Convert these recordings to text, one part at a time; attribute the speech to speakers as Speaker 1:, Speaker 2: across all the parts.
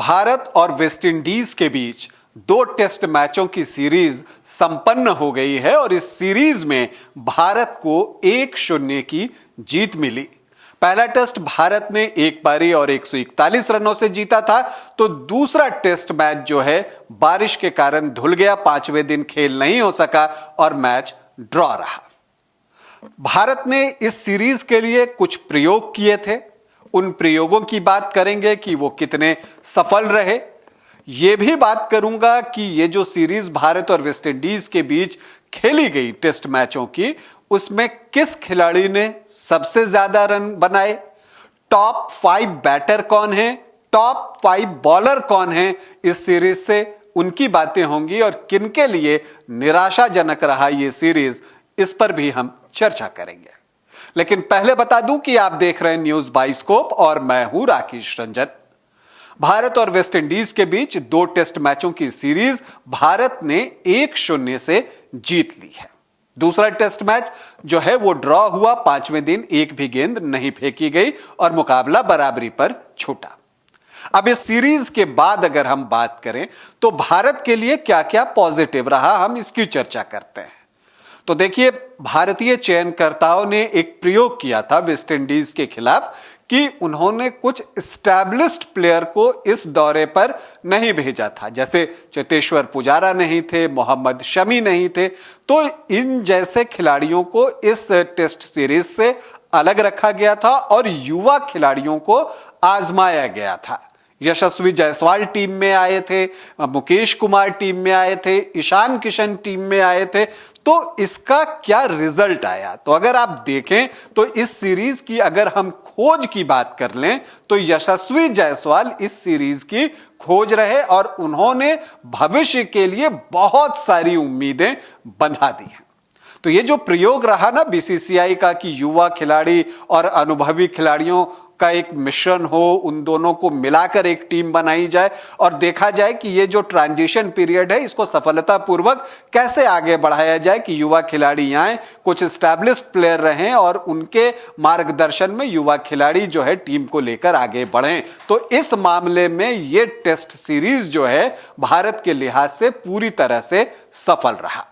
Speaker 1: भारत और वेस्टइंडीज के बीच 2 टेस्ट मैचों की सीरीज संपन्न हो गई है और इस सीरीज में भारत को 1-0 की जीत मिली। पहला टेस्ट भारत ने एक पारी और 141 रनों से जीता था, तो दूसरा टेस्ट मैच जो है बारिश के कारण धुल गया, 5वें दिन खेल नहीं हो सका और मैच ड्रॉ रहा। भारत ने इस सीरीज के लिए कुछ प्रयोग किए थे, उन प्रयोगों की बात करेंगे कि वो कितने सफल रहे। यह भी बात करूंगा कि ये जो सीरीज भारत और वेस्टइंडीज के बीच खेली गई टेस्ट मैचों की, उसमें किस खिलाड़ी ने सबसे ज्यादा रन बनाए, टॉप 5 बैटर कौन है, टॉप 5 बॉलर कौन है, इस सीरीज से उनकी बातें होंगी और किनके लिए निराशाजनक रहा यह सीरीज, इस पर भी हम चर्चा करेंगे। लेकिन पहले बता दूं कि आप देख रहे हैं न्यूज बाइस्कोप और मैं हूं राकेश रंजन। भारत और वेस्टइंडीज के बीच 2 टेस्ट मैचों की सीरीज भारत ने 1-0 से जीत ली है। दूसरा टेस्ट मैच जो है वो ड्रॉ हुआ, 5वें दिन एक भी गेंद नहीं फेंकी गई और मुकाबला बराबरी पर छूटा। अब इस सीरीज के बाद अगर हम बात करें तो भारत के लिए क्या क्या पॉजिटिव रहा, हम इसकी चर्चा करते हैं। तो देखिए, भारतीय चयनकर्ताओं ने एक प्रयोग किया था वेस्टइंडीज के खिलाफ कि उन्होंने कुछ एस्टैब्लिश्ड प्लेयर को इस दौरे पर नहीं भेजा था, जैसे चेतेश्वर पुजारा नहीं थे, मोहम्मद शमी नहीं थे। तो इन जैसे खिलाड़ियों को इस टेस्ट सीरीज से अलग रखा गया था और युवा खिलाड़ियों को आजमाया गया था। यशस्वी जायसवाल टीम में आए थे, मुकेश कुमार टीम में आए थे, ईशान किशन टीम में आए थे। तो इसका क्या रिजल्ट आया, तो अगर आप देखें तो इस सीरीज की अगर हम खोज की बात कर लें तो यशस्वी जायसवाल इस सीरीज की खोज रहे और उन्होंने भविष्य के लिए बहुत सारी उम्मीदें बंधा दी हैं। तो ये जो प्रयोग रहा ना बीसीसीआई का कि युवा खिलाड़ी और अनुभवी खिलाड़ियों का एक मिश्रण हो, उन दोनों को मिलाकर एक टीम बनाई जाए और देखा जाए कि ये जो ट्रांजिशन पीरियड है इसको सफलतापूर्वक कैसे आगे बढ़ाया जाए कि युवा खिलाड़ी आए, कुछ एस्टैब्लिश्ड प्लेयर रहें और उनके मार्गदर्शन में युवा खिलाड़ी जो है टीम को लेकर आगे बढ़ें। तो इस मामले में ये टेस्ट सीरीज जो है भारत के लिहाज से पूरी तरह से सफल रहा।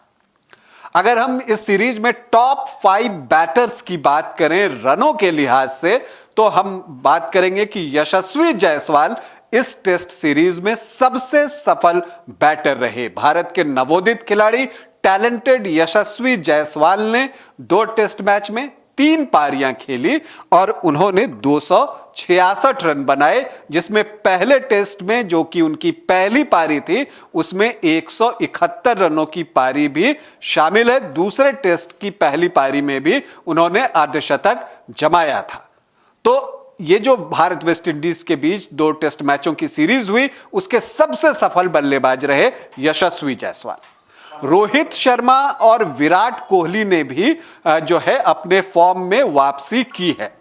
Speaker 1: अगर हम इस सीरीज में टॉप 5 बैटर्स की बात करें रनों के लिहाज से, तो हम बात करेंगे कि यशस्वी जायसवाल इस टेस्ट सीरीज में सबसे सफल बैटर रहे। भारत के नवोदित खिलाड़ी टैलेंटेड यशस्वी जायसवाल ने 2 टेस्ट मैच में 3 पारियां खेली और उन्होंने 266 रन बनाए, जिसमें पहले टेस्ट में जो कि उनकी पहली पारी थी उसमें 171 रनों की पारी भी शामिल है। दूसरे टेस्ट की पहली पारी में भी उन्होंने अर्धशतक जमाया था। तो ये जो भारत वेस्टइंडीज के बीच 2 टेस्ट मैचों की सीरीज हुई, उसके सबसे सफल बल्लेबाज रहे यशस्वी जायसवाल। रोहित शर्मा और विराट कोहली ने भी जो है अपने फॉर्म में वापसी की है।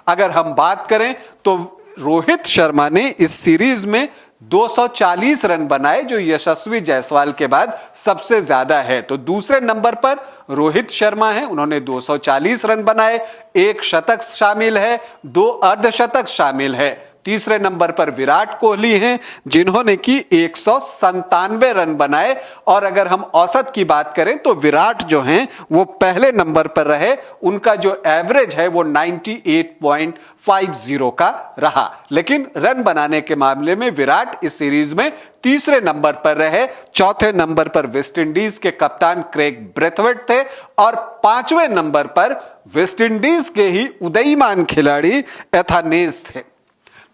Speaker 1: अगर हम बात करें तो रोहित शर्मा ने इस सीरीज में 240 रन बनाए, जो यशस्वी जायसवाल के बाद सबसे ज्यादा है। तो दूसरे नंबर पर रोहित शर्मा हैं, उन्होंने 240 रन बनाए, 1 शतक शामिल है, 2 अर्धशतक शामिल है। तीसरे नंबर पर विराट कोहली हैं जिन्होंने की 197 रन बनाए और अगर हम औसत की बात करें तो विराट जो हैं वो पहले नंबर पर रहे, उनका जो एवरेज है वो 98.50 का रहा। लेकिन रन बनाने के मामले में विराट इस सीरीज में तीसरे नंबर पर रहे। चौथे नंबर पर वेस्टइंडीज के कप्तान क्रेग ब्रेथवेट थे और 5वें नंबर पर वेस्टइंडीज के ही उदीयमान खिलाड़ी एथानेज थे।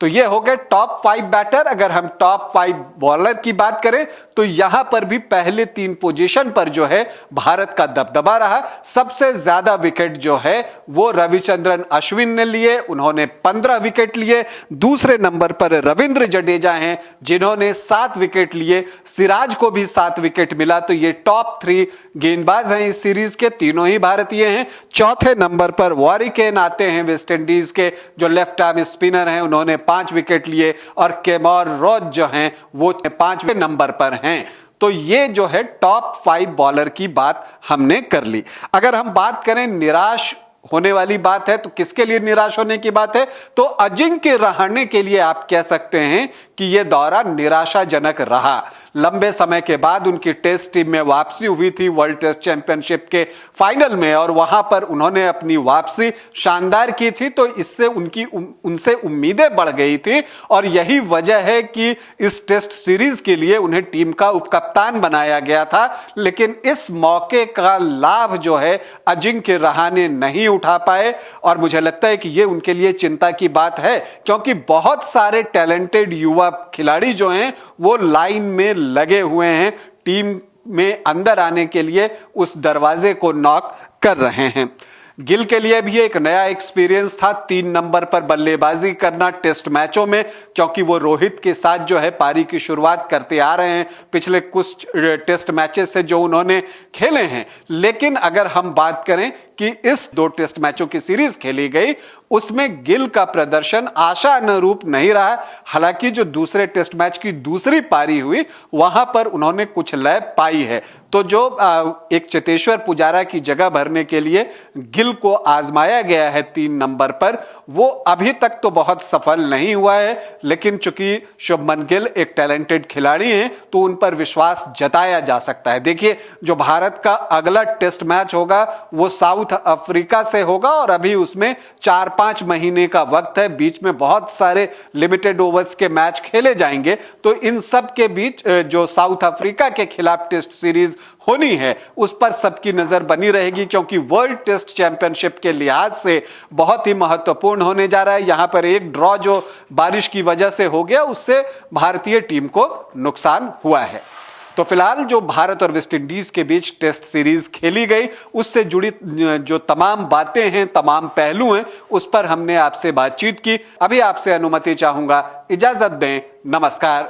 Speaker 1: तो ये हो गए टॉप 5 बैटर। अगर हम टॉप 5 बॉलर की बात करें तो यहां पर भी पहले 3 पोजीशन पर जो है भारत का दबदबा रहा। सबसे ज्यादा विकेट जो है वो रविचंद्रन अश्विन ने लिए, उन्होंने 15 विकेट लिए। दूसरे नंबर पर रविंद्र जडेजा हैं जिन्होंने 7 विकेट लिए, सिराज को भी 7 विकेट मिला। तो ये टॉप 3 गेंदबाज हैं इस सीरीज के, तीनों ही भारतीय हैं। चौथे नंबर पर वॉरिकेन आते हैं वेस्टइंडीज के, जो लेफ्ट आर्म स्पिनर हैं, उन्होंने 5 विकेट लिए और केमर रोच जो हैं वो 5वें नंबर पर हैं। तो ये जो है टॉप 5 बॉलर की बात हमने कर ली। अगर हम बात करें निराश होने वाली बात है तो किसके लिए निराश होने की बात है? तो अजिंक्य रहाणे के लिए आप कह सकते हैं कि यह दौरा निराशाजनक रहा। लंबे समय के बाद उनकी टेस्ट टीम में वापसी हुई थी वर्ल्ड टेस्ट चैंपियनशिप के फाइनल में, और वहां पर उन्होंने अपनी वापसी शानदार की थी, तो इससे उनसे उम्मीदें बढ़ गई थी और यही वजह है कि इस टेस्ट सीरीज के लिए उन्हें टीम का उपकप्तान बनाया गया था। लेकिन इस मौके का लाभ जो है अजिंक्य रहाणे नहीं उठा पाए, और मुझे लगता है कि यह उनके लिए चिंता की बात है, क्योंकि बहुत सारे टैलेंटेड युवा खिलाड़ी जो हैं वो लाइन में लगे हुए हैं, टीम में अंदर आने के लिए उस दरवाजे को नॉक कर रहे हैं। गिल के लिए भी एक नया एक्सपीरियंस था 3 नंबर पर बल्लेबाजी करना टेस्ट मैचों में, क्योंकि वो रोहित के साथ जो है पारी की शुरुआत करते आ रहे हैं पिछले कुछ टेस्ट मैचेस से जो उन्होंने खेले हैं। लेकिन अगर हम बात करें कि इस 2 टेस्ट मैचों की सीरीज खेली गई उसमें गिल का प्रदर्शन आशा अनुरूप नहीं रहा। हालांकि जो दूसरे टेस्ट मैच की दूसरी पारी हुई वहां पर उन्होंने कुछ लय पाई है। तो जो एक चेतेश्वर पुजारा की जगह भरने के लिए गिल को आजमाया गया है 3 नंबर पर, वो अभी तक तो बहुत सफल नहीं हुआ है। लेकिन चूंकि शुभमन गिल एक टैलेंटेड खिलाड़ी हैं तो उन पर विश्वास जताया जा सकता है। देखिए, जो भारत का अगला टेस्ट मैच होगा वो साउथ अफ्रीका से होगा, और अभी उसमें 4-5 महीने का वक्त है, बीच में बहुत सारे लिमिटेड ओवर्स के मैच खेले जाएंगे। तो इन सब के बीच जो साउथ अफ्रीका के खिलाफ टेस्ट सीरीज होनी है उस पर सबकी नजर बनी रहेगी, क्योंकि वर्ल्ड टेस्ट चैंपियनशिप के लिहाज से बहुत ही महत्वपूर्ण होने जा रहा है। यहां पर एक ड्रॉ जो बारिश की वजह से हो गया उससे भारतीय टीम को नुकसान हुआ है। तो फिलहाल जो भारत और वेस्टइंडीज के बीच टेस्ट सीरीज खेली गई उससे जुड़ी जो तमाम बातें हैं, तमाम पहलू हैं, उस पर हमने आपसे बातचीत की। अभी आपसे अनुमति चाहूंगा, इजाजत दें, नमस्कार।